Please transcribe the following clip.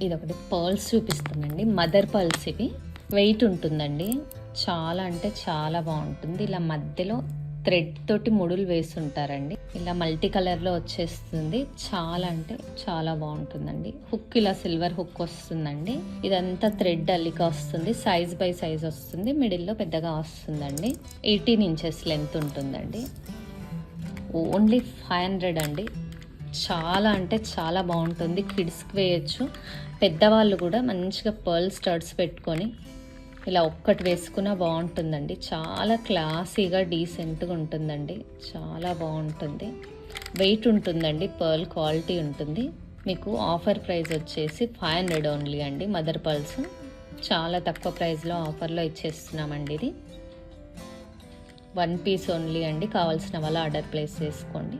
ఇదొకటి pearls చూపిస్తుందండి. Mother pearls ఇవి. Wait ఉంటుందండి. చాలా అంటే చాలా బాగుంటుంది. ఇలా మధ్యలో థ్రెడ్ తోటి ముడులు వేస్తుంటారండి. ఇలా మల్టీ కలర్లో వచ్చేస్తుంది. చాలా అంటే చాలా బాగుంటుందండి. హుక్ ఇలా సిల్వర్ హుక్ వస్తుందండి. ఇదంతా థ్రెడ్ అల్లిక వస్తుంది. సైజ్ బై సైజ్ వస్తుంది. మిడిల్లో పెద్దగా వస్తుందండి. 18 ఇంచెస్ లెంత్ ఉంటుందండి. ఓన్లీ 500 అండి. చాలా అంటే చాలా బాగుంటుంది. కిడ్స్కి వేయచ్చు. పెద్దవాళ్ళు కూడా మంచిగా పర్ల్ స్టడ్స్ పెట్టుకొని ఇలా ఒక్కటి వేసుకున్నా బాగుంటుందండి. చాలా క్లాసీగా డీసెంట్గా ఉంటుందండి. చాలా బాగుంటుంది. వెయిట్ ఉంటుందండి. పర్ల్ క్వాలిటీ ఉంటుంది. మీకు ఆఫర్ ప్రైస్ వచ్చేసి 500 ఓన్లీ అండి. మదర్ పర్ల్స్ చాలా తక్కువ ప్రైస్లో ఆఫర్లో ఇచ్చేస్తున్నామండి. ఇది 1 పీస్ ఓన్లీ అండి. కావాల్సిన వాళ్ళు ఆర్డర్ ప్లేస్ చేసుకోండి.